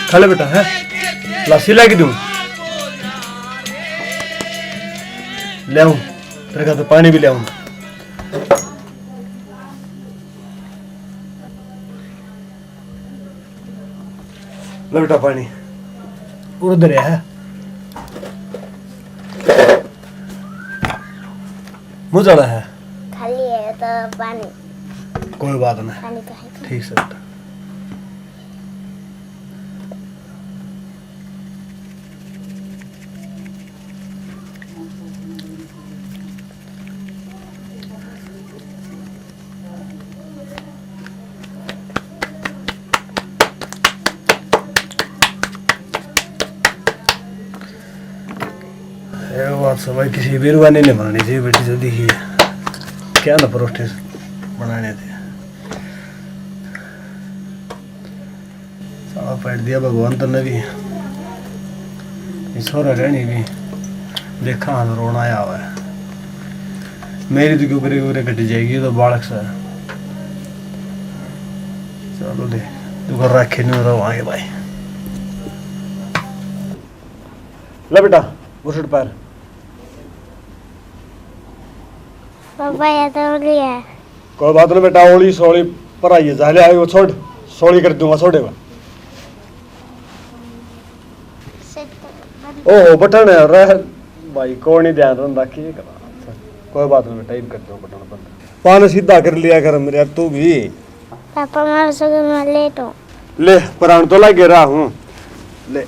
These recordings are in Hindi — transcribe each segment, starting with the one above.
खा ले बेटा है, लस्सी ला के दूं, ले आऊं तेरे का तो पानी भी ले आऊं। ले बेटा पानी उधर है, मुँह चढ़ा है, खाली है तो पानी, कोई बात नहीं, पानी तो है। ठीक से बेटा। बात सब भाई किसी बीरवानी ने बनानी चाहिए बेटी जो दिखी है क्या ना परोठे बनाने थे, साला पैट दिया भगवान तो ने भी, छोरा रहनी भी देखा हाँ तो रोना आया हुआ है, मेरी तो क्यों करे कट जाएगी तो बालक सा है। चलो दे तू घर रखे नहीं रहो आगे भाई। ले बेटा बुशट पैर, पापा ये तो लिया है। कोई बात नहीं बेटा, ओली सोली पर आइए जाले आए वो छोड़, सोली कर दूंगा छोड़ेगा। ओहो बटन है रह भाई, कौन ही ध्यान रखता की करा, कोई बात नहीं बेटा, इन कर दो बटन बंद, पानी सीधा कर लिया कर मेरे यार तू भी। पापा मार सके मैं लेट हूँ। ले प्राण तो लगे रहा हूँ, ले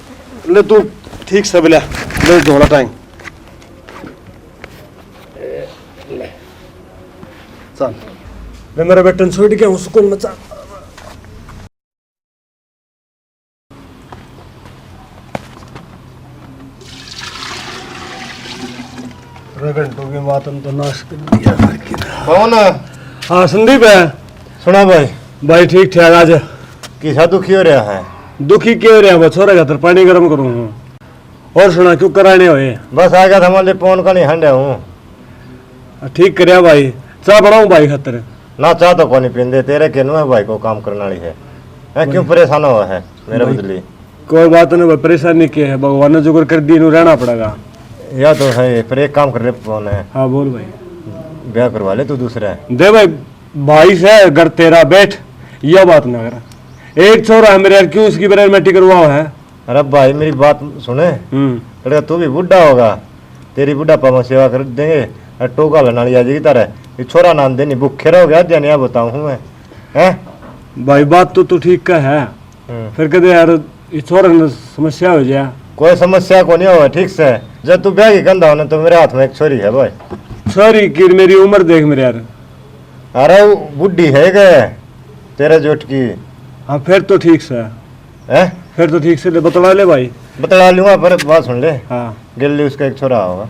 ले तू ठीक से बिला ले थोड़ा टाइम, चल ले मेरा बेटन छोड़ के स्कूल में चल। घंटों की बात तो नाश कर दिया। कौन? हाँ संदीप है। सुना भाई, भाई ठीक ठाक आज किसा दुखी हो रहा है? दुखी क्यों हो रहा है, वो छोरे खातर पानी गर्म करूँ। और सुना क्यों कराने हुए? बस आ गया था हमारे फोन का नहीं हंडे हूँ। ठीक करया भाई, चाह बनाऊं भाई खातर? ना चाह तो कौन पींदे, तेरे केनू है भाई को काम करने वाली है, क्यों परेशान हुआ है मेरे बदली? कोई बात नहीं भाई, परेशानी क्या है, भगवान ने जुगर कर दी रहना पड़ेगा। या तो है फिर एक काम कर ले, फोन है। हाँ बोल भाई। ब्याह करवा ले तू दूसरा। दे भाई, भाई से घर तेरा बैठ, यह बात ना कर। एक छोरा है मेरे यार, क्यों इसकी बैरामेटी करवाओ है? अरे भाई मेरी बात सुने, लड़का तू भी बुढ़ा होगा, तेरी बुढ़ापा में सेवा कर देंगे, टोका बनानी आ जाएगी तारा, ये छोरा नाम देनी भूखे रहोगे आज जाने बताऊँ हूँ मैं हैं भाई। बात तो ठीक का है, फिर कहते यार ये छोरा ने समस्या हो जाए। कोई समस्या को नहीं हुआ ठीक से, जब तू ब्याह की कंधा होने तो मेरे हाथ में एक छोरी है भाई। छोरी की मेरी उम्र देख मेरे यार। अरे वो बुढ़ी है गए तेरे जोट की। हाँ फिर तो ठीक से है, फिर तो ठीक से ले बतला ले भाई। बतला लूंगा पर बात सुन ले। हाँ गिल्ली उसका एक छोरा होगा।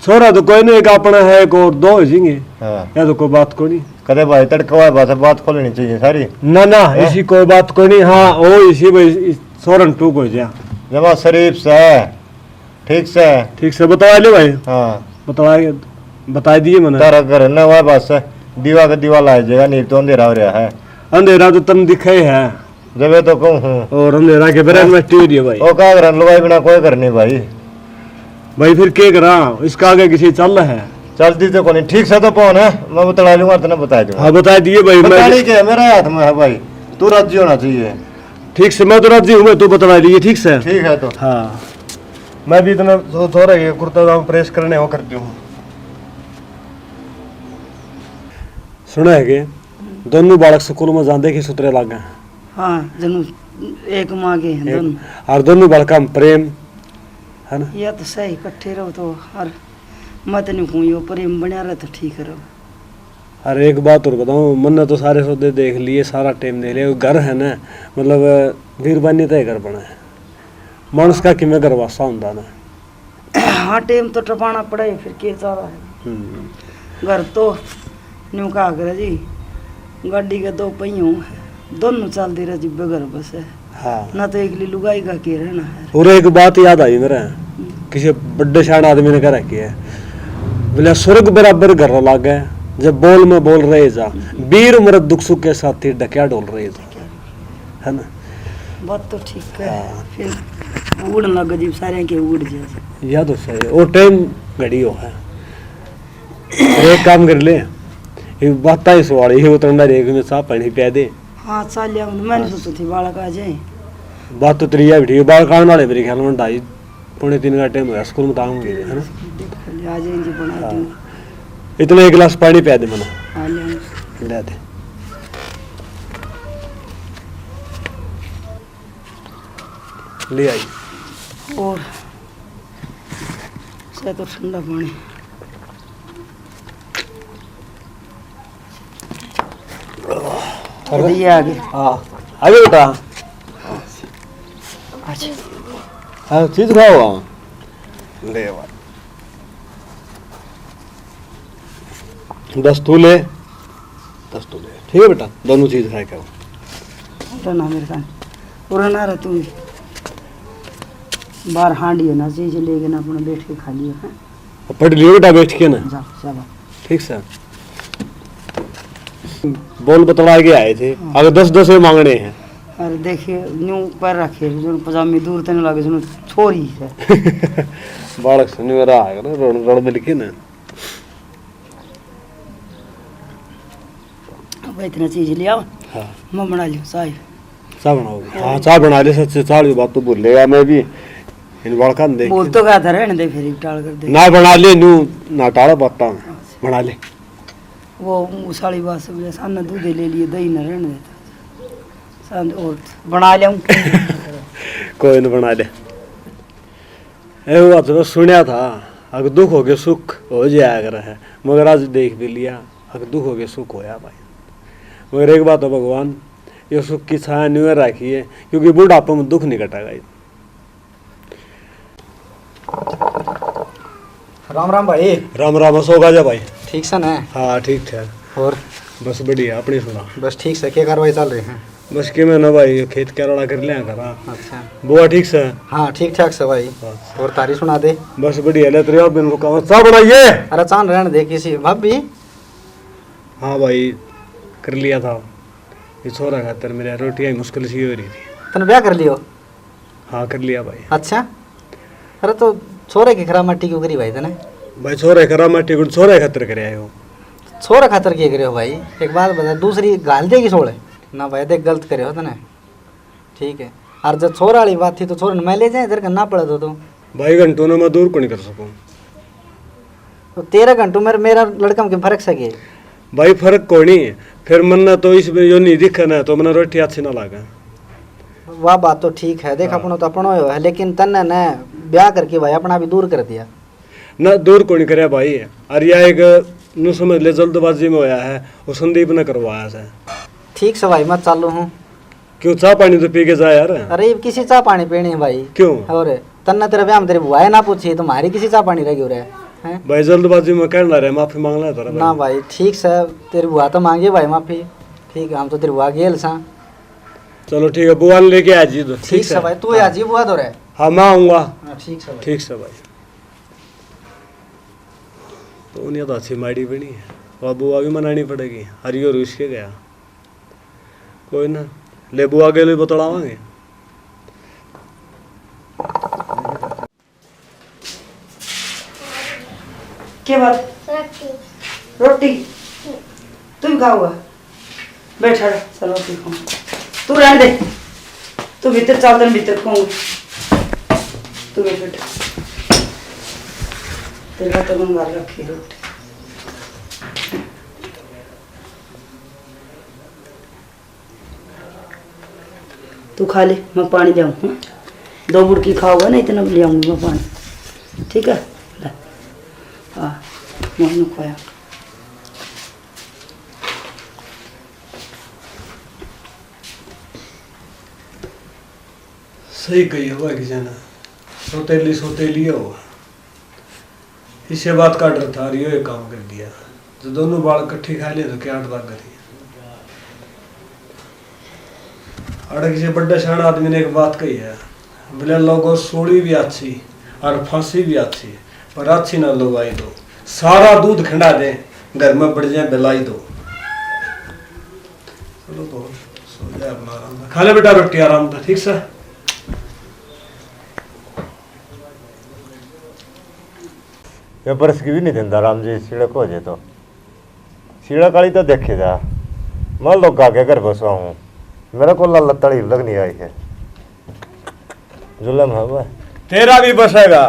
छोरा तो कोई नहीं, एक अपना है, एक और दो हो जाएंगे। हाँ या तो कोई बात को नहीं, कदे भाई तड़का हुआ बात खोलनी चाहिए सारी। ना ना इसी कोई बात को नहीं। हाँ ओ इसी भाई सोरन टूक हो जा जमा शरीफ से ठीक से बता ले भाई। हाँ बता दिए मैंने। तारा घर न हुआ बस दीवा का दीवा ला जाएगा, नहीं तो अंधेरा हो रहा है। अंधेरा तो तुम दिखा ही है, जब तो कहूँ और अंधेरा के बेरे में टीवी है भाई। ओ का घर लुगाई बिना कोई घर नहीं भाई। भाई फिर क्या करा, इसका आगे किसी चल रहा है? चलती तो कोई ठीक से तो कौन है, मैं बता लूंगा तो बता दूंगा। हाँ बता दिए भाई। बताने के मेरे हाथ में है भाई, तू राजी होना चाहिए। ठीक से मैं तो राजी हूँ, मैं तो बता दिए ठीक से। ठीक है तो हाँ मैं भी इतना थोड़ा ये कुर्ता जामा प्रेस करने वो करती हूँ। सुना है कि दोनों बालक स्कूल में जाते कि सूत्रे लागे? हाँ जनु एक माँ के हैं दोनों, और दोनों बालका में प्रेम है ना? या तो सही इकट्ठे रहो तो हर मत नहीं कहूँ यो प्रेम बना रहे तो ठीक रहो। अरे एक बात और बताऊँ, मैंने तो सारे सौदे देख लिए, सारा टाइम देख लिया, घर है ना मतलब वीरबानी तय घर बना है, मानस का कि मैं घर वासा होता ना। हाँ टाइम तो टपाना पड़ा है, फिर क्या चाह रहा है। घर तो न्यू कहा करे जी, गाड़ी के दो पहियों दोनों चलती रहे जिब्बे घर बस है। हाँ ना तो एक लुगाई का के रहना है। और एक बात याद आई मेरे, किसी बड़े शान आदमी ने कह रखी है, बोले स्वर्ग बराबर घर लाग गए जब बोल में बोल रहे जा, वीर मृत दुख सुख के साथी डकिया डोल रहे जा, है ना? बात तो ठीक है। फिर उड़ लग जीव सारे के उड़ जाए। या तो सही वो टाइम घड़ी हो है। एक काम कर ले, ये बात ही सवाल ये उतरना रेग में साफ पानी पिया दे। हाँ चल लिया मैंने सोची थी बालक आ जाए। बात तो तेरी है ठीक, बाल काटने वाले मेरे ख्याल में 2:30-3 का टाइम है, स्कूल में टांग है ना। आ जाए जी बना दूँ। इतना एक गिलास पानी पिया दे मना। हाँ ले दे। ले आई। और से तो ठंडा पानी। अरे ये आ गया। हाँ आगे बेटा। अच्छा हाँ चीज खाओ। ले भाई 10 तू ले, 10 तू ले, ठीक है बेटा, दोनों चीज खाए क्या तो ना मेरे कान पूरा ना रह तू बाहर हांडी है ना चीज लेके ना अपना बैठ के खा लियो है। पढ़ लियो बेटा बैठ के ना। जा शाबाश। ठीक सर। बोल बतला के आए थे, अगर 10-10 मांगने हैं। अरे देखिए न्यू पर रखे जो पजामी दूर तने लगे जो छोरी है। बालक सुन मेरा आएगा ना रण में लिखे ना। अब इतना चीज लिया हाँ मैं बना लियो साई चाय बनाओगे? हाँ चाय बना ले, सच्चे चाय की बात तो भूल लेगा मैं भी। इन बड़का देख बोल तो कहा था रहने दे फिर टाल कर दे ना बना ले नू ना टाड़ा बात बना ले। वो साड़ी बात से बोले सामने दूध ले लिए दही न रहने देता सामने और बना लिया कोई न बना ले। ए वो तो सुनया था, अगर दुख हो गया सुख हो जाया कर है, मगर आज देख भी लिया अगर दुख हो गया सुख होया भाई। मगर एक बात है भगवान, ये सुख की छाया न्यू राखी है, क्योंकि बुढ़ापे में दुख नहीं कटेगा। राम राम भाई। राम राम सोगा जा भाई। ठीक से ना? हाँ ठीक ठाक। और बस बढ़िया, अपनी सुना। बस ठीक से क्या कार्रवाई चल रही है? बस के मैं ना भाई खेत केरला कर लिया करा। अच्छा बुआ ठीक से? हाँ ठीक ठाक से भाई। और तारी सुना दे। बस बढ़िया ले तेरे बिन रुका चा बनाइए। अरे चांद रहने दे किसी भाभी। हाँ भाई कर लिया था, ये छोरा खातर मेरे रोटियाँ मुश्किल सी हो रही थी। तने ब्याह कर लियो? हाँ कर लिया भाई। अच्छा अरे तो छोरे की खराब मट्टी क्यों करी भाई तने? भाई छोरे करा मट्टी गुड़ छोरे खातर करे आए हो। छोरा खातर क्या करे हो भाई? एक बात बता, दूसरी गाल देगी छोड़े ना भाई, देख गलत करे हो तने। ठीक है और जब छोरा वाली बात थी तो छोरे मैं ले जाए इधर करना पड़ा तो भाई घंटों ने मैं दूर को नहीं कर सकूँ। तो 13 घंटों में मेरा लड़का में फर्क सके भाई फर्क कोई नहीं है, फिर मन तो इसमें यो नहीं दिखा ना तो मैंने रोटी अच्छी ना लगा। वाह बात तो ठीक है, देख अपनो तो अपनो है, लेकिन तन्ने ने ब्याह करके भाई अपना भी दूर कर दिया ना। दूर को नहीं करे भाई, अरे यह एक नु समझ ले जल्दबाजी में होया है, वो संदीप ने करवाया है। ठीक से भाई मत चालू हूँ। क्यों चाह पानी तो पी के जा यार। अरे किसी चाह पानी पीनी है भाई? क्यों? और तन्ने तेरे ब्याह में तेरी बुआ ना पूछी तुम्हारी किसी चाह पानी रही हो रहा है? भाई जल्दबाजी में कहना रहे, माफी मांगना है तेरा ना भाई ठीक से तेरी बुआ तो मांगी भाई माफी। ठीक है हम तो तेरी बुआ गेल सा। चलो ठीक है, बुआ ने लेके आ जी। तो ठीक से भाई तू आज ही बुआ तो रहे। हाँ मैं आऊँगा। ठीक से भाई। ठीक से भाई। तो उन्हें तो अच्छी माड़ी बनी है, वह बुआ भी मनानी पड़ेगी। हरियो रूस के गया कोई ना, ले बुआ के लिए बतलावांगे। क्या बात? रोटी रोटी तुम खाओगा? बैठा रह, चलो रोटी खाओ। तू रहने दे, तू भीतर चल, तन भीतर खाऊंगी। तू बैठ तेरा तो मंगा रखी रोटी। तू खा ले, मैं पानी ले आऊँ। 2 बुड़की खाओगा ना, इतना ले आऊँगी मैं पानी। ठीक है ले। हाँ मैं खाया। सही कही हुआ कि जाना सोतेली हो, इसे बात का डर था। रियो एक काम कर दिया, जो दोनों बाल इकट्ठी खा लिए तो क्या अटदा करिए। अड़क से बड़ा शान आदमी ने एक बात कही है, बोले लोगों सोड़ी भी अच्छी और फांसी भी अच्छी, पर अच्छी ना लगवाई दो। सारा दूध खंडा दे, घर में बढ़ जाए बिलाई दो। चलो तो खा ले बेटा रोटी आराम से, ठीक से। ये बरस की भी नहीं देता राम जी सीढ़क हो जाए तो सीढ़क वाली तो देखे जा मैं लोग आगे घर बसवा हूँ मेरा को लाल तड़ी लग नहीं आई है जुलम है वह तेरा भी बसेगा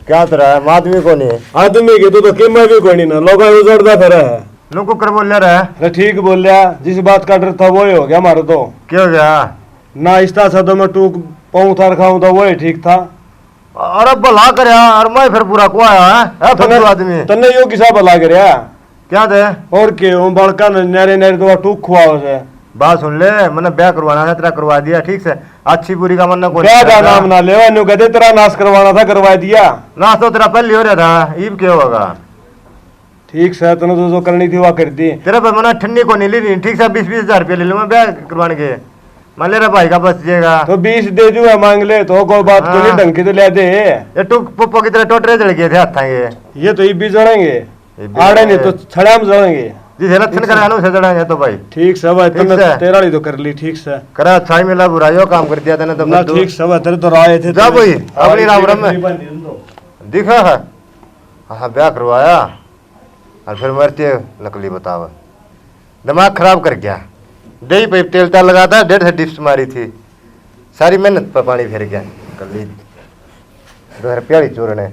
क्या तरह है आदमी को नहीं आदमी की तो कीमत भी कोई नहीं ना, लोग उजड़ता फिर है। लोग को कर बोल रहा है अरे ठीक बोल रहा, जिस बात का डर था वो ही हो गया हमारे तो। क्या हो गया ना इस्ता सा तो मैं टूक पाऊँ थार खाऊं तो वो ही ठीक था। अरे भला कर और मैं फिर पूरा को आया है फंदू आदमी तन्ने यो किसा भला करया क्या दे और के हूं बड़का नरे नरे तो टूक खुआ उसे। बात सुन ले मैंने ब्याह करवाना है तेरा करवा दिया ठीक से अच्छी बुरी का मन को क्या का नाम ना ले नु कहते तेरा नाश करवाना था करवा दिया। नाश तो तेरा पहले हो रहा था ईब क्या होगा ठीक से तने तो जो करनी थी वो कर दी। तेरा पे मना ठंडी को नहीं ली ठीक से 20,000 रुपये ले लूँ मैं ब्याह करवाने के मान ले रहा भाई का बच जाएगा तो 20 दे दू मांग ले तो कोई बात को नहीं ढंग की तो ले दे। ये टुक पुप्पो की तरह टोटरे जड़ गए थे हाथ ये तो भी जड़ेंगे आड़े नहीं तो छड़ा में जड़ेंगे जिसे लक्षण कराना उसे जड़ेंगे तो भाई ठीक से भाई तुमने तेरा ही तो कर ली ठीक से करा अच्छा ही मिला बुराइयों काम कर दिया तेने तो ना ठीक से भाई तेरे तो राय थे जा भाई अपनी राम में दिखा है हाँ ब्याह करवाया और फिर मरते नकली बतावा दिमाग खराब कर गया दही पे तेल तेल लगा था 1.5 डिप्स मारी थी सारी मेहनत पर पानी फिर गया कल 2 रुपया चोर ने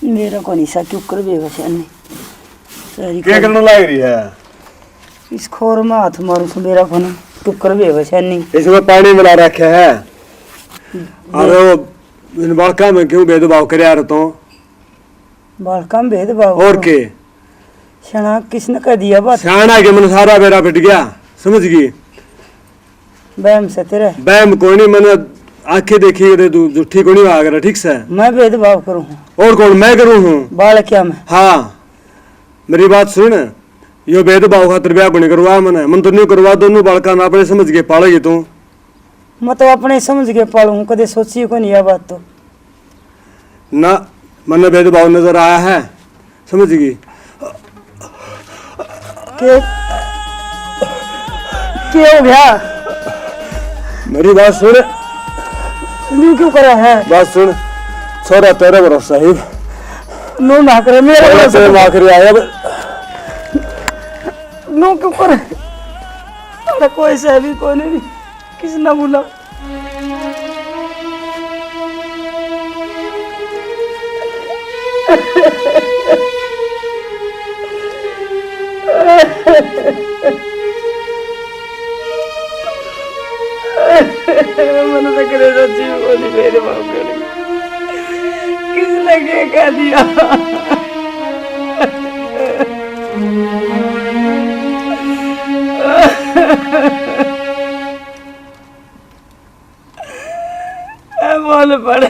मेरा को नहीं सा क्यों कर बेवसा नहीं सारी क्या करने लग रही है इस खोर में हाथ मारू तो मेरा को नहीं क्यों कर बेवसा नहीं इसमें पानी मिला रखे है और वो इन बालका में क्यों भेदभाव करे यार तो बालका में भेदभाव और के शना किसने कह दिया बात सियाना के मन सारा बेड़ा पिट गया समझ गई बैम से तेरे बैम कोई नहीं मैंने आंखें देखी रे तू झूठी को नहीं आ गया ठीक से मैं भेदभाव करूँ और कौन मैं करूँ हूँ बाल क्या मैं हाँ मेरी बात सुन यो भेदभाव खातर ब्याह बने करवा मैंने मन तो नहीं करवा दोनों बालका ना अपने समझ के पालेगी तू मैं तो अपने समझ के पालू कदे सोची को नहीं यह बात तो ना मन भेदभाव नजर आया है समझ गई क्या हो गया मेरी बात सुन न्यू क्यों करा है बात सुन छोरा तेरे भरोसा ही नो ना करे मेरे तेरे भरोसे माखरी आया नो क्यों करे अरे कोई से भी कोई नहीं किसने बोला मैंने तो करे सच्ची बोली मेरे बाप ने किसने क्या कह दिया बोल पड़े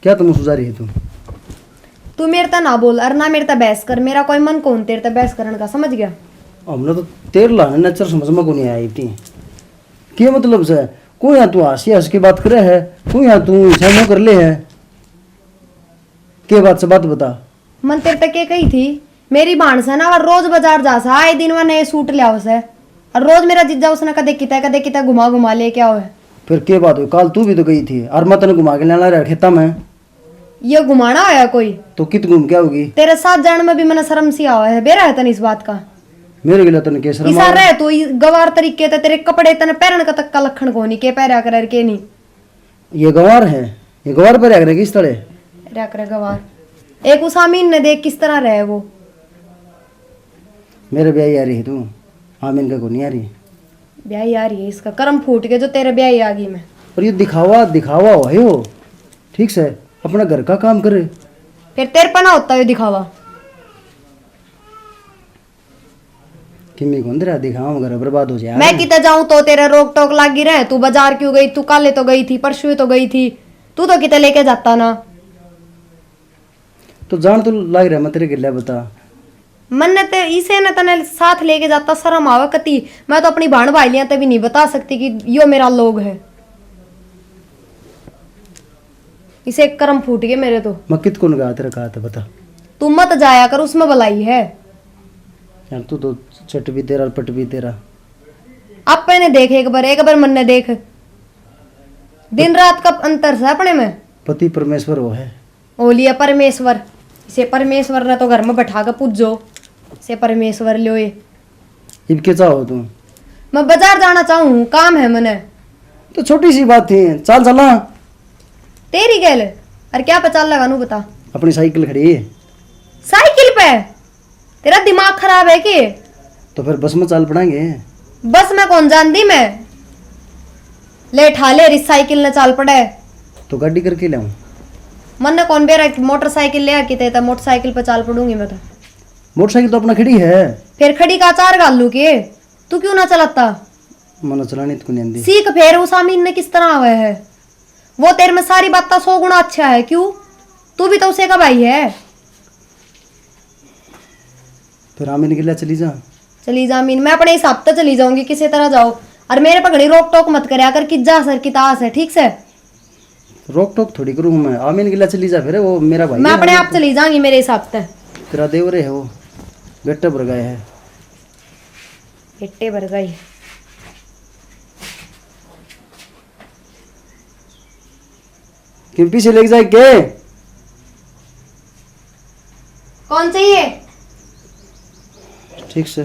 क्या तुम सुझा रही है तुम तू मेरे ता ना बोल और ना मेरे ता बहस कर मेरा कोई मन कौन तेरे ता बहस करने का समझ गया। हमने तो तेर लाने नचर समझ में को नहीं आई थी क्या मतलब से कोई यहाँ तू हंसी हंस की बात करे है कोई यहाँ तू ऐसा मुँह कर ले है क्या बात से बात बता मन तेरे तक के कही थी मेरी भाण से ना और रोज बाजार जा सा आए दिन वह नए सूट लिया उसे और रोज मेरा जिज्जा उसने कदे किता घुमा घुमा ले क्या हुआ फिर क्या बात हुई कल तू भी तो गई थी और मैं तने घुमा के लाना रहा खेता में ये घुमाना आया कोई तो कित घूम क्या होगी तेरे साथ जाने में भी मैंने शर्म सी आवा है बेरा है तन इस बात का मेरे गिला तने के शर्म इसा रहे तो गवार तरीके ते तेरे कपड़े तने पहन का तक का लखन को नहीं के पैरा कर के नहीं ये गवार है ये गवार पर रह किस तरह रह करे गवार एक उस आमीन ने देख किस तरह रहे वो मेरे ब्याह आ रही है तू आमीन का को नहीं आ रही ब्याह आ रही है इसका कर्म फूट के जो तेरे ब्याह आ गई मैं और ये दिखावा दिखावा हो है वो ठीक से अपना घर का काम करे फिर तेरे पना होता है दिखावा किमी को अंदर दिखाऊं घर बर्बाद हो जाए। मैं किते जाऊं तो तेरे रोक टोक लागी रहे। तू बाजार क्यों गई? तू काले तो गई थी, परसों तो गई थी। तू तो किते लेके जाता ना। तो जान तो लाग रहा मैं तेरे गिल्ला बता। मन ते इसे न तने साथ लेके जाता शर्म आवे कती। मैं तो अपनी भाण भाई लिया भी नहीं बता सकती कि यो मेरा लोग है। इसे कर्म फूट गए मेरे तो। मैं कित को लगा तेरा कहा था बता। तू मत जाया कर, उसमें भलाई है। यार तू तो चट भी तेरा पट भी तेरा। अपने ने देख एक बार मन ने देख। दिन रात का अंतर है अपने में। पति परमेश्वर वो है। ओ लिया परमेश्वर। इसे परमेश्वर ने तो घर में बैठा के पूजो। से परमेश्वर लियो ये। इब के चाहो तुम? मैं बाजार जाना चाहूँ, काम है मने। तो छोटी सी बात थी, चाल चला। तेरी गैल अरे क्या पचाल लगा नू बता। अपनी साइकिल खड़ी है। साइकिल पे? तेरा दिमाग खराब है कि? तो फिर बस में चाल पड़ेंगे। बस में कौन जानती मैं? ले ठाले रिस साइकिल न चाल पड़े। तो गाड़ी करके लाऊं? मन ने कौन बेरा मोटरसाइकिल ले आके ते मोटरसाइकिल पे चाल पड़ूंगी मैं तो। मोटरसाइकिल तो अपना खड़ी है। फिर खड़ी का चार गाल लू के तू क्यों ना चलाता? मनो चलानी तो नहीं आंदी। सीख फिर उस आमीन ने किस तरह आवे है। वो तेरे में सारी बात 100 गुना अच्छा है। क्यों? तू भी तो उसे का भाई है। फिर आमीन के लिए चली जा। चली जा मीन, मैं अपने हिसाब से चली जाऊंगी, किसी तरह जाओ। और मेरे पकड़ी रोक टोक मत करे अगर किज्जा सर की तास है, ठीक से? रोक टोक थोड़ी करूँ मैं। आमीन के लिए चली जा, फिर वो मेरा भाई मैं है। अपने आप चली जाऊंगी मेरे हिसाब से। तेरा देवरे है वो, बेटा भर गए है। हिट्टे भर गई। क्यों पीछे लेके जाए के? कौन चाहिए? ठीक से।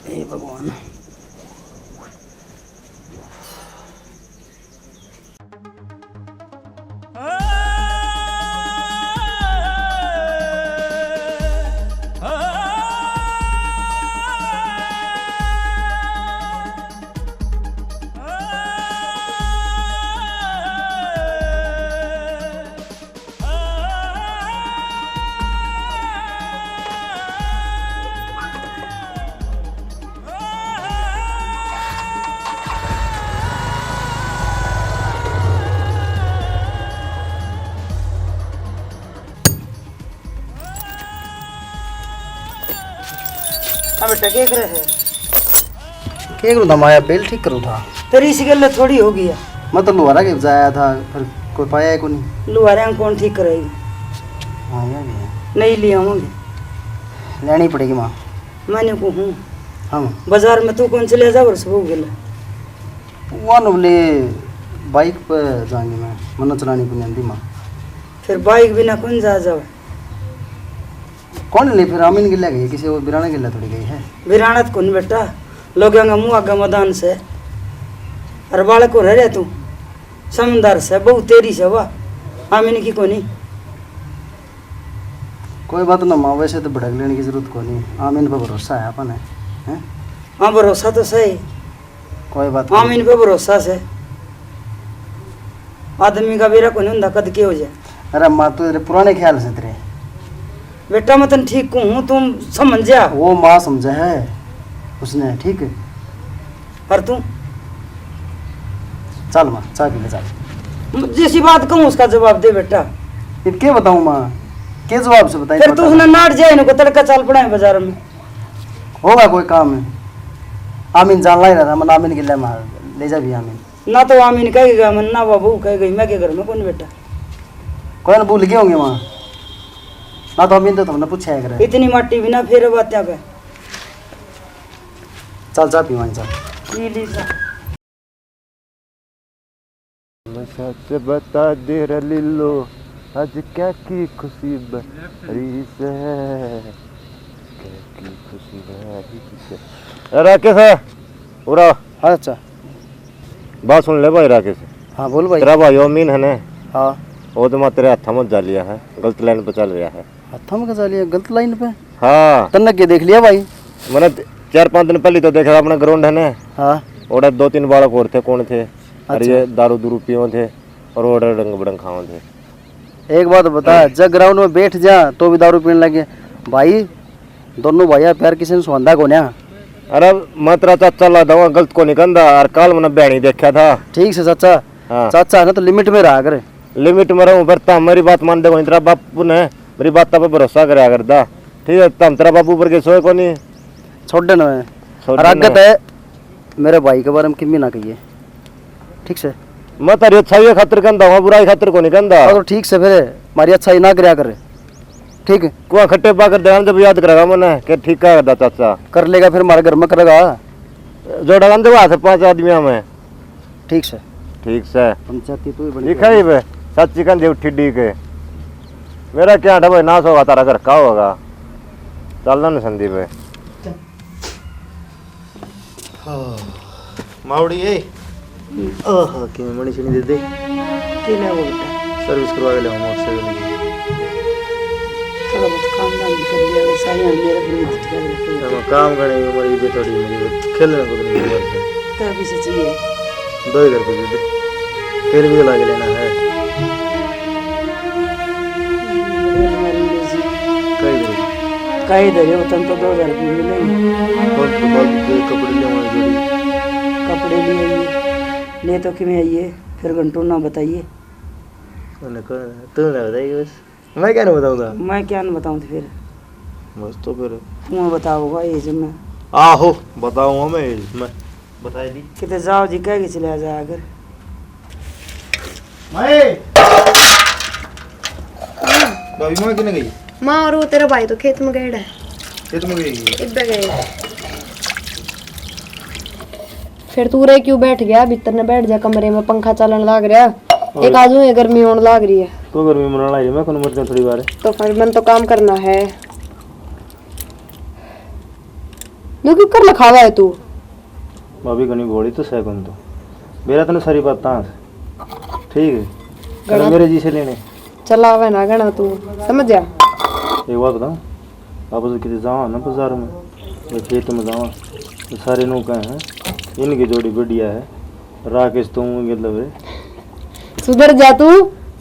हे भगवान। बेटा क्या कर रहे हैं? क्या करूँ था? माया बेल ठीक करूँ था। तेरी इसी गल थोड़ी हो गया। मैं तो लुहारा के जाया था, फिर कोई पाया है को नहीं। लुहारे कौन ठीक करेगी? हाँ यार ये नहीं ले आऊंगी। लेनी पड़ेगी माँ। मैंने को हूँ हाँ बाजार में तू कौन चले जा वर्ष हो गया। वन बोले बाइक पर जाएंगे। मैं मना चलानी को नहीं आती माँ। फिर बाइक बिना कौन जा जावे? कौन ले? फिर आमीन गिल्ला गई, किसी और बिराना गिल्ला थोड़ी गई है। विराणत कौन बेटा? लोग मुँह आगे मैदान से अरे बालक को रह तू समंदर से बहु तेरी से वाह आमीन की कोनी। कोई बात ना माँ, वैसे तो भड़क लेने की जरूरत को नहीं। आमीन पर भरोसा है अपन है, हैं? हाँ भरोसा तो सही। कोई बात नहीं। आमीन पे भरोसा से आदमी का बेरा को नहीं होता कद के हो जाए। अरे माँ तो तेरे पुराने ख्याल से तेरे। बेटा मैं तन ठीक हूँ तुम समझ जा। वो माँ समझा है उसने, ठीक है। और तू चल माँ चाय पी ले चल। जैसी बात कहूँ उसका जवाब दे बेटा। फिर क्या बताऊँ माँ? क्या जवाब से बताई? फिर तू उसने नाट जाए इनको तड़का चाल पड़ा है बाजार में। होगा कोई काम है। आमीन जान ला ही रहा था, मन आमीन गिल्ला मार ले जा भी आमीन। ना तो आमीन कहेगा मन ना बाबू कहेगा मैं के घर में कौन बेटा। कोई ना भूल गए होंगे माँ। ना तो आमीन तो तुमने पूछा है करे। इतनी माटी बिना फिर बातें पे चल चाय पी चल। पी ली सा। सच बता दे रलीलो आज क्या की खुशी भरी से क्या की खुशी भरी से। राकेश है उरा। हाँ अच्छा। बात सुन ले भाई राकेश। हाँ बोल भाई। तेरा भाई अमीन है ना? हाँ। वो तो मैं तेरे हाथ में जा लिया है, गलत लाइन पे चल रहा है। हाथ में चल लिया गलत लाइन पे? हाँ तन्ने के देख लिया भाई? मैंने 4-5 दिन पहले तो देखा अपना ग्राउंड है ना। हाँ। और 2-3 बालक और थे कौन थे। और ये दारू दूरू पियो थे और ऑर्डर डंग बड़ंग खाओ थे। एक बात बता, जब ग्राउंड में बैठ जा तो भी दारू पीने लगे भाई। दोनों भैया प्यार किसी ने सुंदा को ना। अरे मैं तेरा चाचा ला दवा गलत को नहीं कंदा और कल मैंने बहनी देखा था। ठीक से चाचा। हाँ। चाचा है ना तो लिमिट में रहा करे। लिमिट में रहूं पर तुम मेरी बात मान देखो तेरा बापू ने मेरी बात पर भरोसा कराया करता। ठीक है तुम तेरा बापू पर के सोए को नहीं छोड़ देना है। छोड़ और देना आगत है मेरे भाई के बारे में किमी ना कहिए। ठीक से मैं तेरी अच्छाई खातिर कंदा हूं बुराई खातिर को नहीं कंदा। और ठीक से फिर हमारी अच्छाई ना करया करे। ठीक है कुआ खट्टे पाकर ध्यान जब याद करेगा मैंने कि ठीक कर दा चाचा कर लेगा फिर हमारे घर में करेगा। जोड़ा गंदे हाथ 5 आदमियों में। ठीक से ठीक से पंचायती तू ही बन लिखा ही बे सच्ची कंदे उठी डी के मेरा क्या ढबे नाश होगा तारा घर का होगा। चलना न संदीप है मावड़ी है ओह कि मणि सुनी दे दे के ले वो बेटा सर्विस करवा के ले मोटरसाइकिल की थोड़ा बहुत काम धाम भी कर लिया वैसा ही हम मेरे भी नहीं कर रहे हम काम करने की उम्र भी थोड़ी मेरी खेलने को नहीं मिल रहा तो भी से चाहिए 2000 रुपये दे दे फिर भी लगा लेना है कई दे कई दे उतन तो 2000 रुपये मिलेंगे। बहुत कपड़े ले हमारी जोड़ी कपड़े लिए आइए ले तो कि मैं आइए फिर घंटों ना बताइए। मैंने कहा तू ना बताइए बस मैं क्या नहीं बताऊंगा मैं क्या न बताऊँ तो फिर बस तो फिर तुम्हें बताओगा ये जब मैं आहो बताऊंगा मैं बता दी कितने जाओ जी कह के चले जा अगर मैं भाभी मां किने गई माँ और वो तेरा भाई तो खेत में गए है। खेत में गई इब्बे गए। फिर तू रे क्यों बैठ गया भीतर ने बैठ जा कमरे में पंखा चलन लाग रहा एक आजू है गर्मी होने लाग रही है तो गर्मी में लड़ाई मैं कौन मर थोड़ी बार तो फिर मन तो काम करना है। जो क्यों कर लखावा है तू भाभी कनी घोड़ी तो सैकन तो मेरा तो सारी बात तांस ठीक है गणा- मेरे जी से लेने चला हुआ ना गणा तू समझ जा। एक बात बताऊँ आप उसे किसी जावा ना बाजार में या खेत में जावा तो सारे लोग कहे हैं इनकी जोड़ी बढ़िया है राकेश तो मतलब है सुधर जा तू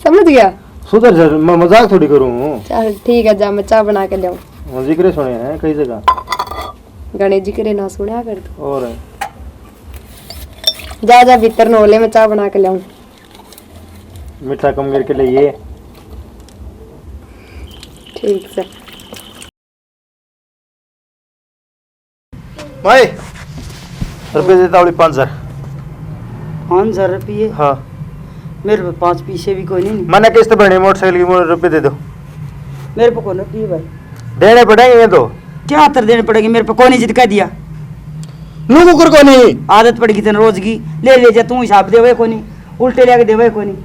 समझ गया। सुधर सर मैं मजाक थोड़ी करूँ चल ठीक है जा मैं चाय बना के लाऊं। जिक्र सुने हैं कई जगह गणेश जी करे ना सुना कर तू और जा जा भीतर नोले में चाय बना के लाऊं। मीठा कम करके लिए ठीक से भाई रुपये देता हूँ 5000 5,000 रुपये हाँ मेरे पे 5 पीछे भी कोई नहीं मैंने किस्त भरनी मोटरसाइकिल की रुपये दे दो मेरे पे कौन रुपये भाई देने पड़ेंगे ये तो क्या आतर देने पड़ेगी मेरे पे कौन जिद कह दिया नू मुकर को नहीं आदत पड़ेगी तेन रोज की ले जा तू हिसाब देवे को नहीं उल्टे लेके देवे को नहीं।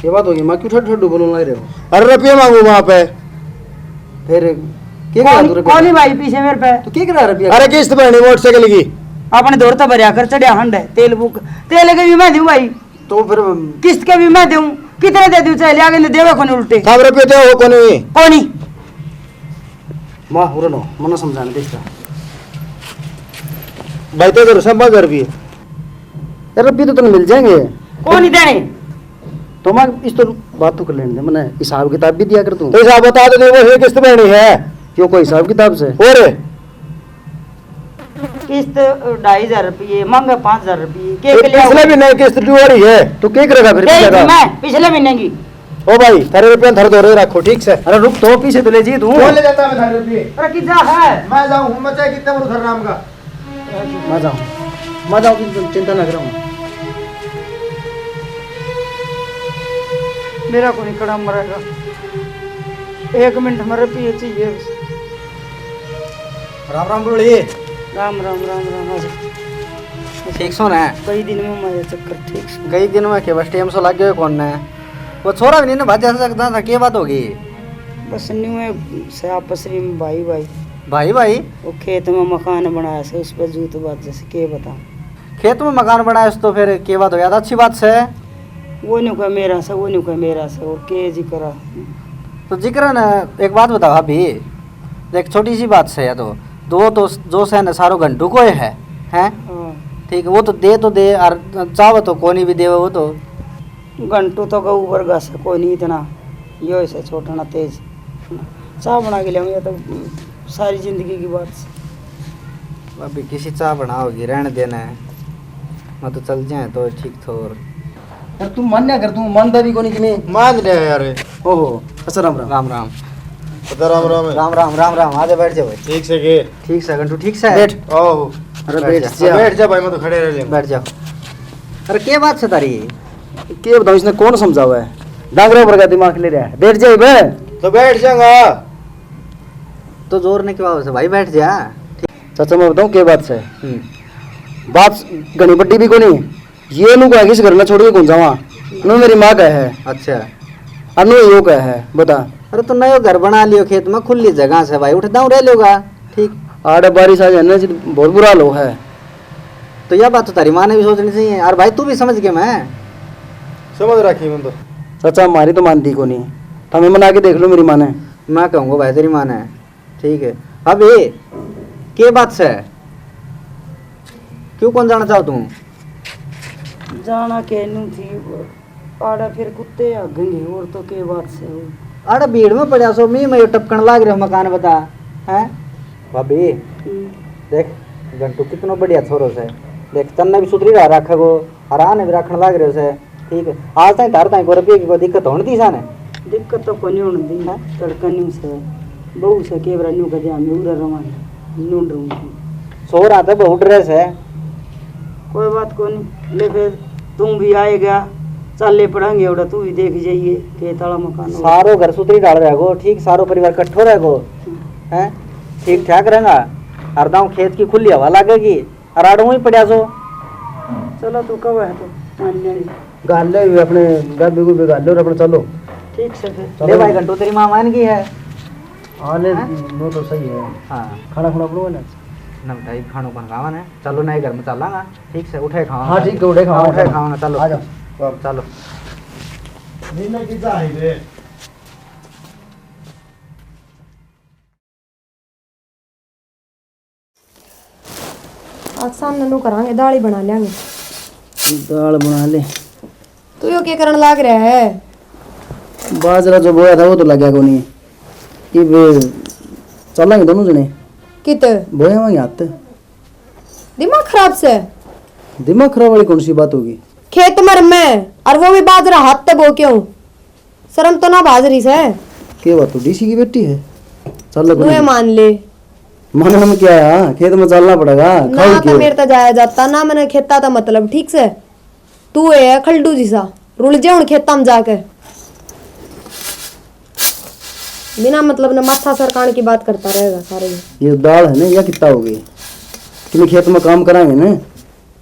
ये बात होगी। मैं क्यों ठड्डू बोलने लग रहे हो। अरे रुपये मांगू वहाँ पे फिर क्या करा तू कौन ही भाई पीछे मेरे पे तो क्या करा रुपया। अरे किस्त भरनी मोटरसाइकिल की अपने दौड़ तो भरिया कर चढ़िया हंड है तेल बुक तेल के भी मैं दूं भाई तो फिर किस्त के भी मैं दूं कितने दे दूं चाहे आगे देवे को नहीं उल्टे सब रुपये दे वो को नहीं कौन ही माँ हो रहा मना समझाने देखता भाई तो करो सब घर भी यार रुपये तो तुम्हें मिल जाएंगे। कौन ही देने तो मैं इस तो बात तो कर लेने दे। मैंने हिसाब किताब भी दिया कर तू तो हिसाब बता दो वो किस्त भरनी है क्यों कोई हिसाब किताब से और किस्त 2,500 रुपये मांगा 5,000 रुपये के पिछले भी नहीं किस्त ड्यू हो रही है तो क्या करेगा फिर दे पिछले दी का? मैं पिछले महीने की ओ भाई थारे रुपये थर दो रखो ठीक से अरे रुक तो पीछे तो ले जी तू। कौन ले जाता है थारे रुपये अरे कितना है मैं जाऊँ मैं चाहे कितने बड़ू नाम का मैं जाऊँ चिंता ना करो। मेरा को निकड़ा मरेगा 1 मिनट में रुपये चाहिए राम राम बोली राम राम राम राम आज ठीक सो ना कई दिन में मारे चक्कर ठीक से कई दिन में के बस टाइम सो लग गए कौन ने वो छोरा भी नहीं ना भाज जा सकता था क्या बात होगी। बस न्यू में से आपस में भाई भाई भाई भाई वो खेत में मकान बनाया से उस पर जूत बात जैसे के बताऊं खेत में मकान बनाया तो फिर क्या बात हो गया अच्छी बात से वो नहीं कहा मेरा से वो नहीं कहा मेरा से और के जी करा तो जिक्र न एक बात बताओ अभी देख छोटी सी बात से है तो दो तो जो से न सारो घंटू को है हैं हाँ ठीक है वो तो दे और चाहो तो कोनी भी दे वो तो घंटू तो गऊ वर्गा से कोई नहीं इतना यो ऐसे छोटा ना तेज चाह बना के लिया तो सारी जिंदगी की बात से। अभी किसी चाह बनाओगी रहने देना है, मैं तो चल जाए तो ठीक थो। और यार तू मान्या कर, तू मानता भी कोनी कि नहीं। मान लिया यार। ओहो अच्छा राम राम। राम राम पता राम राम है। राम राम राम राम। आजा बैठ जा भाई। ठीक से के ठीक से घंटू ठीक से बैठ। ओह अरे बैठ बैठ जा। जा। बैठ जा भाई, मैं तो खड़े रह लेंगे। बैठ जाओ। अरे क्या बात है तारी? के बताऊं इसने कौन समझावा है, डांगरे पर का दिमाग ले रहा है। बैठ जाए बे। तो बैठ जाऊंगा। तो जोर ने क्या से भाई बैठ जा। चाचा मैं बताऊं क्या बात है। बात घनी बड्डी भी कोनी। ये नु को किस घर में छोड़ के कौन जावा, नु मेरी माँ का है। अच्छा अनु यो का है बता। अरे तो नयो घर बना लियो खेत में, खुली जगह से भाई, उठता हूँ रह लोगा ठीक। आड़े बारिश आ जाने से बहुत बुरा लो है। तो यह बात तो तारी माँ ने भी सोचनी चाहिए। और भाई तू भी समझ के मैं समझ रखी मैं तो। चाचा हमारी तो मानती को नहीं, हमें मना के देख लो मेरी माँ ने। मैं कहूँगा भाई तेरी माँ ने ठीक है। अब ये के बात से क्यों कौन जाना चाहो तुम? जाना कहनू थी आड़ा फिर कुत्ते आगेंगे और तो के बात से हो। अरे भीड़ में पड़ा सो मैं टपकन लाग रहे हो मकान बता हैं भाभी। देख घंटू कितना बढ़िया छोरो से, देख तन्ने भी सुधरी रहा रखा गो और आने भी रखने लाग रहे से ठीक है। आज तक तार तक रुपये की कोई दिक्कत होने दी साने? दिक्कत तो कोनी होने दी है, तड़का न्यू से बहु से केवरा न्यू का ध्यान में उड़ा रवा न्यू रहूंगी। सो रहा था बहुत ड्रेस है। कोई बात को नहीं, ले फिर तुम भी आएगा चल पड़ेंगे उड़ा, तू भी देख जाइए के ताला मकान हो। सारो घर सुधरी डाल रहे गो ठीक, सारो परिवार इकट्ठो रहे गो हैं ठीक ठाक रहेगा। और दाऊ खेत की खुली हवा लगेगी और आड़ू ही पड़ा सो। चलो तू कब है तो मान जाएगी। गाल ले अपने गाबे को भी गाल ले और अपने चलो। ठीक से फिर ले भाई घंटू तेरी माँ मान गई है। हाँ ले वो तो सही है। हाँ खाना खुना पड़ो ना। नमटाई खानो बन खावा है। चलो नए घर में चलांगा ठीक से। उठे खावा। हाँ ठीक है उठे खाओ। उठे खावा चलो आ जाओ। चलो। नींद की चाहिए। आज सामने नु करांगे दाल बना लेंगे। दाल बना ले। तू यो क्या करने लाग रहा है? बाजरा जो बोया था वो तो लग गया को नहीं। ये चलेंगे दोनों जने। कित बोया वहीं हाथ। दिमाग खराब से? दिमाग खराब वाली कौन सी बात होगी। खेत मर में और वो भी बाजरा हाथ ते बो क्यों? शर्म तो ना बाजरी से। क्या बात तो डीसी की बेटी है। चल तू ये मान ले माना में क्या है, खेत में चलना पड़ेगा। ना तो मेरे तो जाया जाता ना मैंने खेता था मतलब ठीक से। तू है खलडू जिसा रुल जाऊं खेता में जाके बिना मतलब न माथा सरकाने की बात करता रहेगा सारे। ये दाल है ना या कितना होगी कि खेत में काम कराएंगे ना,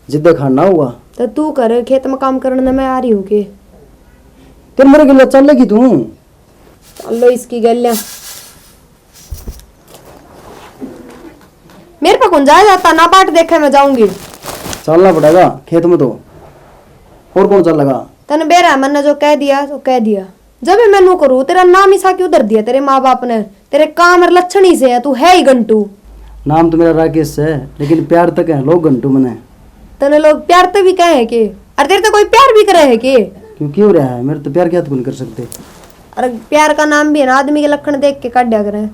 जिद्दा खाना होगा। तो तू कर खेत में काम करने मैं आ रही हूँ के तेरे मेरे गिल्ला चल लेगी तू। चलो इसकी गलियां मेरे पे कौन जाया जाता ना बाट देखे मैं जाऊंगी। चलना पड़ेगा खेत में तो, और कौन चल लगा। तने बेरा मैंने जो कह दिया तो कह दिया। जब मैं नू करूँ तेरा नाम ही सा क्यों धर दिया तेरे माँ बाप ने? तेरे काम और लक्षण ही से है, तू है ही घंटू। नाम तो मेरा राकेश है लेकिन प्यार तक है लोग घंटू मने। तने लोग प्यार तो भी कहे है के? अरे तेरे तो कोई प्यार भी करे है के? क्यों क्यों रहा है, मेरे तो प्यार क्या तो नहीं कर सकते। अरे प्यार का नाम भी है ना, आदमी के लक्षण देख के काट दिया करे।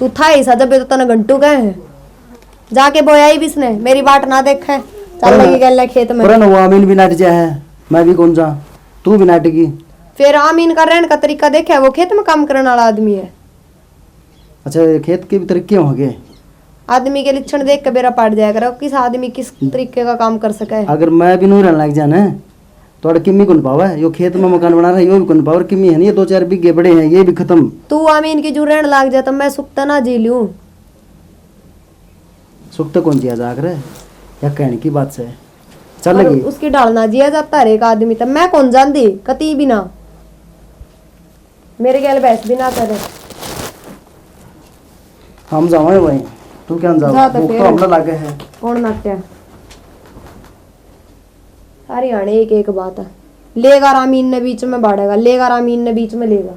तू था ही सा जब तो तने घंटू कहे है। जाके बोया ही भी इसने मेरी बाट ना देखे। चल लगी गल खेत में। वो अमीन भी नाट जा है, मैं भी कौन जा, तू भी नाटेगी। फिर आमीन का रहने का तरीका देखा है, वो खेत में काम करने वाला आदमी है। अच्छा खेत के भी तरीके होंगे। आदमी के लक्षण देख के बेरा पाट जाया करो किस आदमी किस तरीके का काम कर सके। अगर मैं भी नहीं रहने लग जाना तो अड़ किम्मी कौन पावा है। यो खेत में मकान बना रहा है, यो भी कौन पावर किम्मी है नहीं, ये 2-4 बीघे बड़े हैं, ये भी खत्म। तू आमीन की जू रहने लाग जाए तो मैं सुखता ना जी लूं। सुख तो कौन जिया जाग रहा है या कहने की बात से चल और लगी। उसकी डालना जिया जाता है एक आदमी तो मैं कौन जानती कती भी ना। मेरे गैल बहस भी ना करे। हम जावे भाई, तू क्या जा जाओ, तो भूख तो फिर। हमला लागे है। कौन नाट्य सारी आने एक एक बात है। लेगा रामीन ने बीच में बाढ़ेगा, लेगा रामीन ने बीच में लेगा।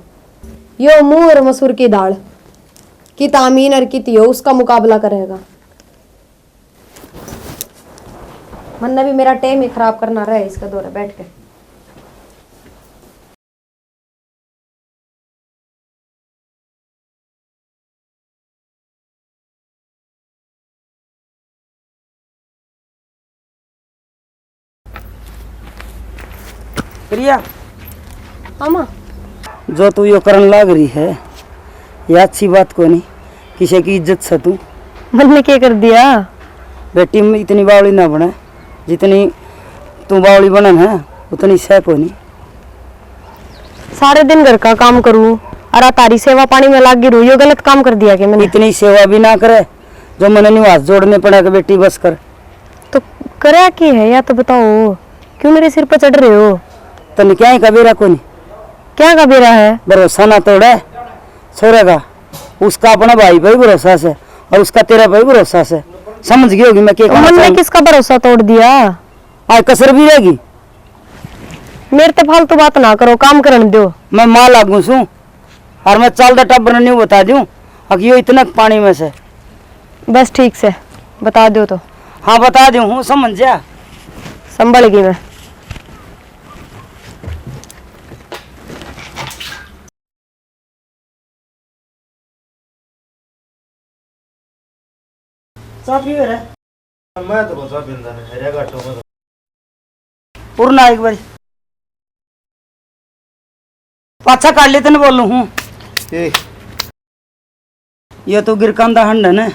यो मुंह और मसूर की दाल की तामीन और की तियो उसका मुकाबला करेगा। मन ने भी मेरा टाइम ही खराब करना रहा है इसका दौरा बैठ के। प्रिया, हाँ माँ। जो तू यो करन लाग रही है ये अच्छी बात को नहीं, किसी की इज्जत से तू मैंने क्या कर दिया? बेटी में इतनी बावली ना बने जितनी तू बावली बनन है उतनी सह को नहीं। सारे दिन घर का काम करूँ और तारी सेवा पानी में लाग गिरू, यो गलत काम कर दिया कि मैंने? इतनी सेवा भी ना करे जो मैंने निवास जोड़ने पड़ा कि बेटी बस कर। तो करा की है या तो बताओ, क्यों मेरे सिर पर चढ़ रहे हो? तने क्या है कबीरा को नहीं, क्या का बेरा है? भरोसा ना तोड़े छोरे का, उसका अपना भाई पे भरोसा से और उसका तेरा पे भरोसा से। समझ गई होगी मैं क्या कहना मैंने चाहूं? किसका भरोसा तोड़ दिया? आज कसर भी रहेगी। मेरे तो फालतू बात ना करो, काम करने दो। मैं माँ लागू सू और मैं चाल दा टब्बर नहीं बता दूं यो इतना पानी में से। बस ठीक से बता दो तो। हाँ बता दूं हूँ, समझ जा। संभल गई मैं। मैं तो बसा बिंदा ने हेरे गाटो में पूर्ण एक बार पाछा काट लेते न बोलूं हूँ। ये तो गिरकांदा हंड है ना,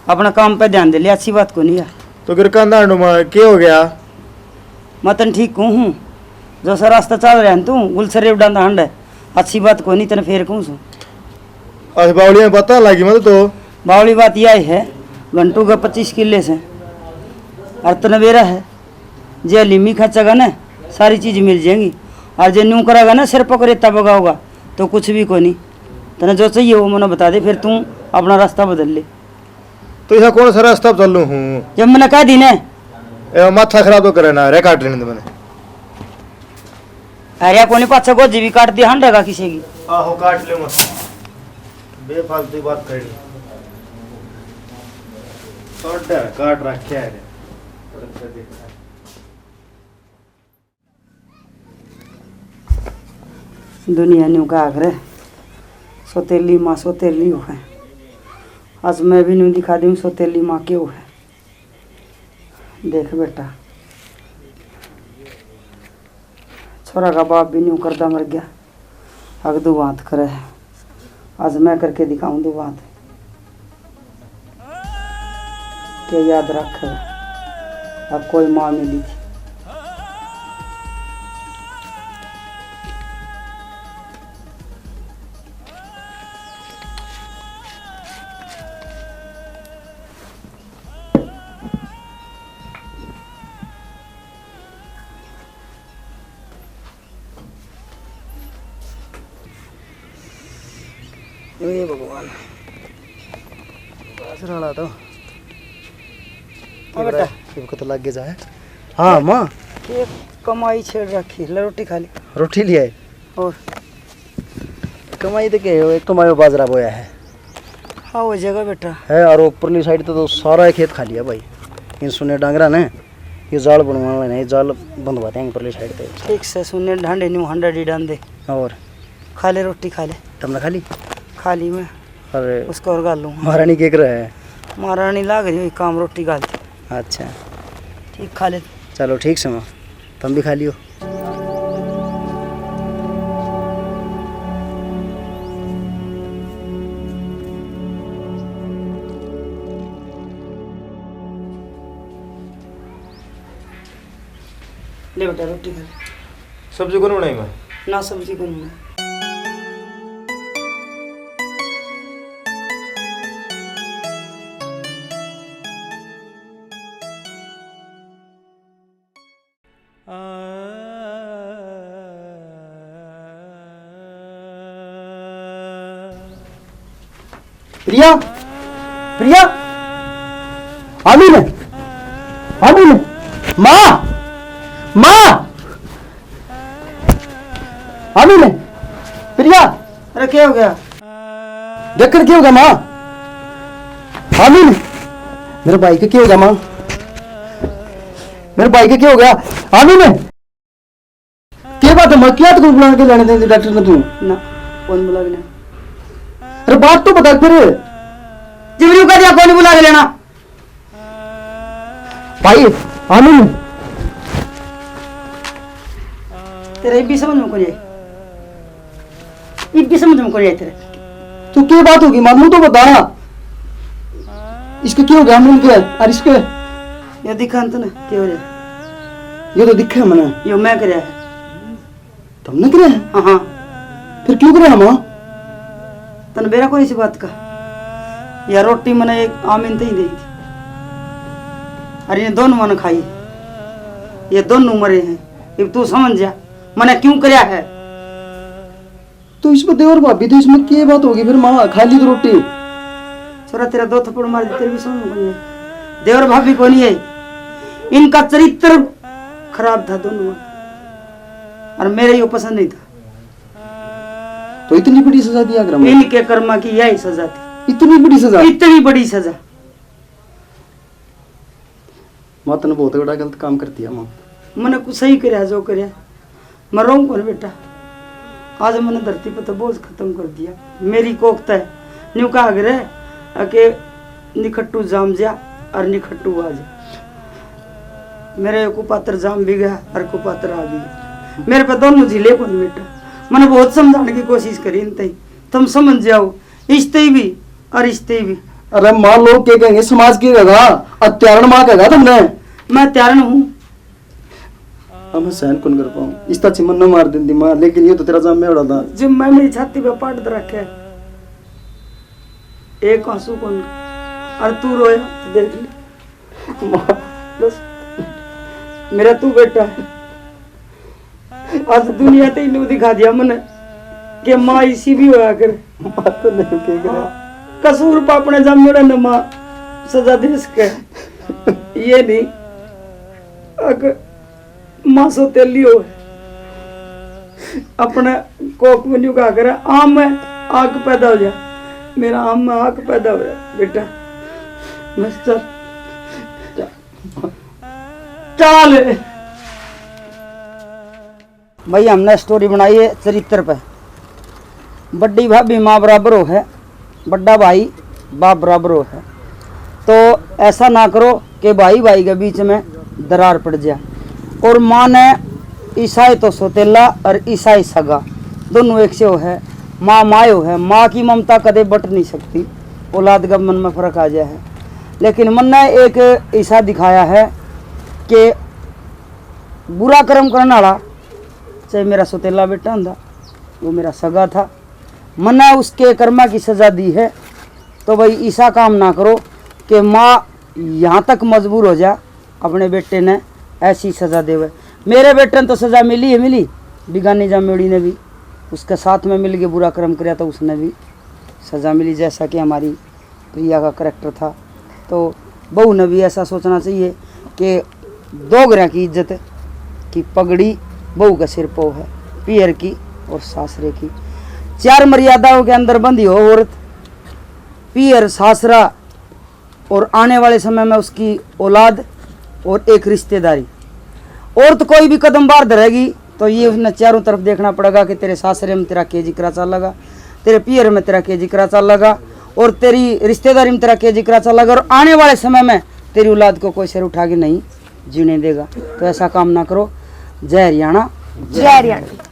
अपना काम पे ध्यान दे लिया, अच्छी बात को नहीं है। तो गिरकांदा हंडो में क्या हो गया? मैं तन ठीक हूँ जो सा रास्ता चल रहा है तू गुलसरे उड़ांदा हंड है, अच्छी बात को नहीं तन फेर कहूँ सू। आज बावली में पता लगी मतलब तो बावली बात यह है घंटू का 25 किले से और तनवेरा है जे लिमी खर्चेगा ना सारी चीज मिल जाएंगी, और जो न्यू करेगा ना सिर पकड़े तब होगा तो कुछ भी को नहीं। तने जो चाहिए वो मैंने बता दे, फिर तू अपना रास्ता बदल ले। तो यहाँ कौन सा रास्ता चल लू हूँ? जब मैंने कह दी ना माथा खराब तो करे ना, रे काट लेने दे मैंने। अरे कोनी पाछा को जीवी काट दिया हंडेगा किसी की। आहो काट ले मत, बेफालतू बात कर ली। काट रखे है दुनिया न्यू का आग्रह सोतेली माँ सोतेली हो है। आज मैं भी न्यू दिखा दूँ सोतेली माँ क्यों है। देख बेटा छोरा का बाप भी न्यू करदा मर गया, अग दो बात करे है, आज मैं करके दिखाऊं दो बात। क्या याद रख अब कोई माँ मिली थी। ये भगवान बाजरा तो हाँ बेटा इनको तो लग जाए। हाँ माँ ये कमाई छेड़ रखी, ले रोटी खा ली। रोटी लिया है और कमाई तो क्या है, एक तो मैं बाजरा बोया है। हाँ वो जगह बेटा है और ऊपरली साइड तो सारा खेत खा लिया भाई। इन सुने डांगरा ने ये जाल बनवा लेना, ये जाल बंधवाते हैं ऊपरली साइड पे। ठीक से सुने ढांडे न्यू 100 डाल दे और खा ले रोटी खा ले। तुमने खाली? खा ली मैं, अरे उसको और गाल लूँ। महारानी क्या कर रहा है? महारानी लाग रही काम रोटी गालती। अच्छा ठीक खा ले। चलो ठीक से माँ, तुम भी खा लियो। ले बेटा रोटी खा ले। सब्जी कौन बनाई मैं? ना सब्जी को नहीं। प्रिया प्रिया आमीन आमीन माँ माँ आमीन प्रिया अरे क्या हो गया? देखकर क्या होगा माँ? आमीन मेरे भाई का क्या होगा माँ? मेरे भाई का क्या हो गया? आमीन क्या बात है माँ? क्या तो बुला के लाने देंगे डॉक्टर ने? तू ना कौन बुला के लेना? अरे बात तो बता फिर। जिवरी का दिया कौन बुला के लेना? भाई आमीन तेरे भी समझ में को नहीं आई, भी समझ में को नहीं आई तेरे। तो क्या बात होगी मालूम तो बता। इसके क्या हो गया हम के और इसके ये दिखा तो ना क्या हो रहा है? ये तो दिखे मैंने। यो मैं कर रहा है। तुमने करे है? हाँ हाँ। फिर क्यों करे हम? तन बेरा कोई सी बात का या रोटी मैंने एक आमीन तो ही दी थी। अरे ये दोनों मैंने खाई, ये दोनों मरे हैं। अब तू समझ जा मैंने क्यों कराया है। तो इसमें देवर भाभी तो इसमें क्या बात होगी फिर? माँ खा ली तो रोटी। छोरा तेरा 2 थप्पड़ मार दे, तेरे भी समझ में नहीं है। देवर भाभी को नहीं है, इनका चरित्र खराब था दोनों, और मेरे ये पसंद नहीं था। तो इतनी बड़ी सजा दिया ग्राम? इनके कर्मा की यही सजा थी। इतनी बड़ी सजा? इतनी बड़ी सजा। माँ तने बहुत बड़ा गलत काम कर दिया। माँ मैंने कुछ सही कराया जो कराया, मैं रहूं कौन बेटा। आज मैंने धरती पर तो बोझ खत्म कर दिया। मेरी कोकता है न्यू कहा करे के निखट्टू जाम जा और निखट्टू आ जा। मेरे कुपात्र जाम भी गया और कुपात्र आ गया। मेरे पे दोनों जिले कौन बेटा। मैंने बहुत समझाने की कोशिश करी इनते, तुम समझ जाओ इश्ते भी और इश्ते भी। अरे माँ लोग क्या कहेंगे, समाज क्या कहेगा, अत्यारण माँ कहेगा तुमने। मैं त्यारण हूँ। अब मैं सहन कौन कर पाऊँ, इस तरह चिमन न मार देती माँ, लेकिन ये तो तेरा जाम में उड़ा था। जब मैं मेरी छाती पे पाट रखे एक आंसू कौन और तू रोया तो देख ले माँ, बस मेरा तू बेटा है। आज दुनिया ते इन्हें दिखा दिया मैंने कि माँ इसी भी होया कर। माँ तो नहीं कहेगा कसूर पापने जमने न माँ सजा दे सके। ये नहीं अगर माँ सो तेलियो अपने कोक में न्यू कहा करे आम में आग पैदा हो जा। मेरा आम में आग पैदा हो रहा बेटा। बस चल चल। भाई हमने स्टोरी बनाई है चरित्र पे। बड़ी भाभी माँ बराबर हो है, बड़ा भाई बाप बराबर हो है। तो ऐसा ना करो कि भाई भाई के बीच में दरार पड़ जाए। और माँ ने ईसाई तो सोतेला और ईसाई सगा दोनों एक से हो है। माँ मायो है, माँ की ममता कदे बट नहीं सकती। औलाद का मन में फर्क आ जाए है। लेकिन मन ने एक ऐसा दिखाया है कि बुरा कर्म करने वाला चाहे मेरा सोतेला बेटा होंदा, वो मेरा सगा था, मन ने उसके कर्मा की सजा दी है। तो भाई ऐसा काम ना करो कि माँ यहाँ तक मजबूर हो जा अपने बेटे ने ऐसी सजा देवे। मेरे बेटे ने तो सजा मिली है, मिली। बिगानी जामेड़ी ने भी उसके साथ में मिल के बुरा कर्म किया तो उसने भी सजा मिली, जैसा कि हमारी प्रिया का करैक्टर था। तो बहू ने भी ऐसा सोचना चाहिए कि 2 ग्रह की इज्जत की पगड़ी बहू का सिर पो है, पियर की और सासरे की। 4 मर्यादाओं के अंदर बंधी हो औरत, पियर, सासरा और आने वाले समय में उसकी औलाद और एक रिश्तेदारी। औरत कोई भी कदम बाहर धरेगी तो ये उसने चारों तरफ देखना पड़ेगा कि तेरे सासरे में तेरा के जिक्रा चल लगा, तेरे पियर में तेरा के जिक्रा चल लगा, और तेरी रिश्तेदारी में तेरा के जिक्रा चल लगा, और आने वाले समय में तेरी औलाद को कोई सिर उठा के नहीं जीने देगा। तो ऐसा काम ना करो। जय हरियाणा। जय हरियाणा।